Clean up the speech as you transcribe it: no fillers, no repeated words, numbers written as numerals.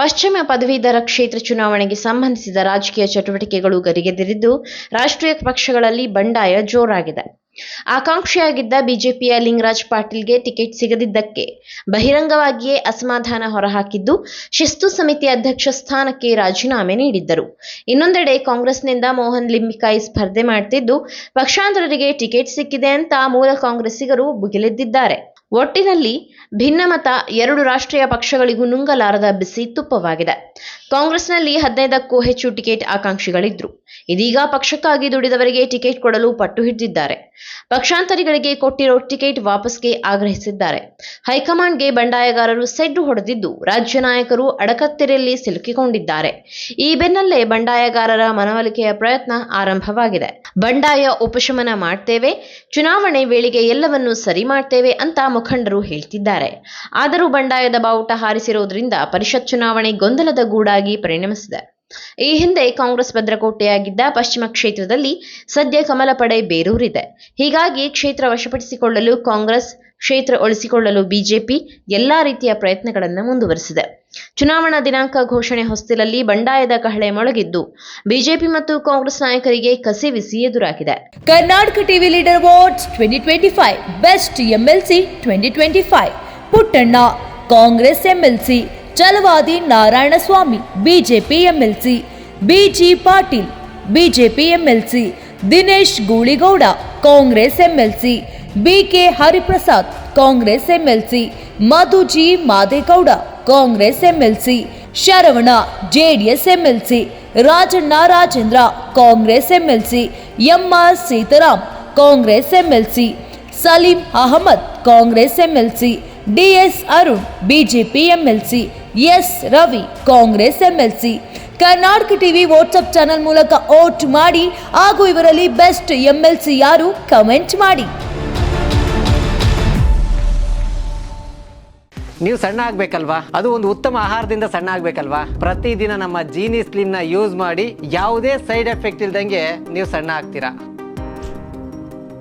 ಪಶ್ಚಿಮ ಪದವೀಧರ ಕ್ಷೇತ್ರ ಚುನಾವಣೆಗೆ ಸಂಬಂಧಿಸಿದ ರಾಜಕೀಯ ಚಟುವಟಿಕೆಗಳು ಗರಿಗೆದರಿದ್ದು ರಾಷ್ಟ್ರೀಯ ಪಕ್ಷಗಳಲ್ಲಿ ಬಂಡಾಯ ಜೋರಾಗಿದೆ. ಆಕಾಂಕ್ಷಿಯಾಗಿದ್ದ ಬಿಜೆಪಿಯ ಲಿಂಗರಾಜ್ ಪಾಟೀಲ್ಗೆ ಟಿಕೆಟ್ ಸಿಗದಿದ್ದಕ್ಕೆ ಬಹಿರಂಗವಾಗಿಯೇ ಅಸಮಾಧಾನ ಹೊರಹಾಕಿದ್ದು ಶಿಸ್ತು ಸಮಿತಿ ಅಧ್ಯಕ್ಷ ಸ್ಥಾನಕ್ಕೆ ರಾಜೀನಾಮೆ ನೀಡಿದ್ದರು. ಇನ್ನೊಂದೆಡೆ ಕಾಂಗ್ರೆಸ್ನಿಂದ ಮೋಹನ್ ಲಿಂಬಿಕಾಯಿ ಸ್ಪರ್ಧೆ ಮಾಡುತ್ತಿದ್ದು ಪಕ್ಷಾಂತರರಿಗೆ ಟಿಕೆಟ್ ಸಿಕ್ಕಿದೆ ಅಂತ ಮೂಲ ಕಾಂಗ್ರೆಸ್ಸಿಗರು ಭುಗಿಲೆದ್ದಿದ್ದಾರೆ. ಒಟ್ಟಿನಲ್ಲಿ ಭಿನ್ನಮತ ಎರಡು ರಾಷ್ಟ್ರೀಯ ಪಕ್ಷಗಳಿಗೂ ನುಂಗಲಾರದ ಬಿಸಿ ತುಪ್ಪವಾಗಿದೆ. ಕಾಂಗ್ರೆಸ್ನಲ್ಲಿ 15ಕ್ಕೂ ಹೆಚ್ಚು ಟಿಕೆಟ್ ಆಕಾಂಕ್ಷಿಗಳಿದ್ರು. ಇದೀಗ ಪಕ್ಷಕ್ಕಾಗಿ ದುಡಿದವರಿಗೆ ಟಿಕೆಟ್ ಕೊಡಲು ಪಟ್ಟು ಹಿಡಿದಿದ್ದಾರೆ. ಪಕ್ಷಾಂತರಿಗಳಿಗೆ ಕೊಟ್ಟಿರೋ ಟಿಕೆಟ್ ವಾಪಸ್ಗೆ ಆಗ್ರಹಿಸಿದ್ದಾರೆ. ಹೈಕಮಾಂಡ್ಗೆ ಬಂಡಾಯಗಾರರು ಸೆಡ್ಡು ಹೊಡೆದಿದ್ದು ರಾಜ್ಯ ನಾಯಕರು ಅಡಕತ್ತೆರೆಯಲ್ಲಿ ಸಿಲುಕಿಕೊಂಡಿದ್ದಾರೆ. ಈ ಬೆನ್ನಲ್ಲೇ ಬಂಡಾಯಗಾರರ ಮನವೊಲಿಕೆಯ ಪ್ರಯತ್ನ ಆರಂಭವಾಗಿದೆ. ಬಂಡಾಯ ಉಪಶಮನ ಮಾಡ್ತೇವೆ, ಚುನಾವಣೆ ವೇಳೆಗೆ ಎಲ್ಲವನ್ನೂ ಸರಿ ಮಾಡ್ತೇವೆ ಅಂತ ಮುಖಂಡರು ಹೇಳ್ತಿದ್ದಾರೆ. ಆದರೂ ಬಂಡಾಯದ ಬಾವುಟ ಹಾರಿಸಿರೋದ್ರಿಂದ ಪರಿಷತ್ ಚುನಾವಣೆ ಗೊಂದಲದ ಗೂಡಾಗಿ ಪರಿಣಮಿಸಿದೆ. ಈ ಹಿಂದೆ ಕಾಂಗ್ರೆಸ್ ಭದ್ರಕೋಟೆಯಾಗಿದ್ದ ಪಶ್ಚಿಮ ಕ್ಷೇತ್ರದಲ್ಲಿ ಸದ್ಯ ಕಮಲ ಪಡೆ ಬೇರೂರಿದೆ. ಹೀಗಾಗಿ ಕ್ಷೇತ್ರ ವಶಪಡಿಸಿಕೊಳ್ಳಲು ಕಾಂಗ್ರೆಸ್, ಕ್ಷೇತ್ರ ಉಳಿಸಿಕೊಳ್ಳಲು ಬಿಜೆಪಿ ಎಲ್ಲಾ ರೀತಿಯ ಪ್ರಯತ್ನಗಳನ್ನು ಮುಂದುವರೆಸಿದೆ. ಚುನಾವಣಾ ದಿನಾಂಕ ಘೋಷಣೆ ಹೊಸ್ತಿಲಲ್ಲಿ ಬಂಡಾಯದ ಕಹಳೆ ಮೊಳಗಿದ್ದು ಬಿಜೆಪಿ ಮತ್ತು ಕಾಂಗ್ರೆಸ್ ನಾಯಕರಿಗೆ ಕಸಿವಿಸಿ ಎದುರಾಗಿದೆ. Karnataka TV leader awards 2025 best MLC 2025 Puttanna Congress MLC, Chalavadi Narayanaswamy BJP MLC, B G Patil BJP MLC, Dinesh Gooligowda Congress MLC, B K Hariprasad Congress MLC, Madhu G Madegowda Congress MLC, Sharavana JDS MLC, Rajanna Rajendra Congress MLC, M R Seetharam Congress MLC, Saleem Ahmed Congress MLC, D S Arun BJP MLC, S Ravi Congress MLC. Karnataka TV WhatsApp channel ಮೂಲಕ ವೋಟ್ ಮಾಡಿ ಹಾಗೂ ಇವರಲ್ಲಿ best MLC ಯಾರು comment ಮಾಡಿ. ನೀವು ಸಣ್ಣ ಆಗ್ಬೇಕಲ್ವಾ? ಅದು ಒಂದು ಉತ್ತಮ ಆಹಾರದಿಂದ ಸಣ್ಣ ಆಗ್ಬೇಕಲ್ವಾ? ಪ್ರತಿದಿನ ನಮ್ಮ ಜೀನಿ ಸ್ಲಿಮ್ನ ಯೂಸ್ ಮಾಡಿ ಯಾವುದೇ ಸೈಡ್ ಎಫೆಕ್ಟ್ ಇಲ್ದಂಗೆ ನೀವು ಸಣ್ಣ ಆಗ್ತೀರಾ.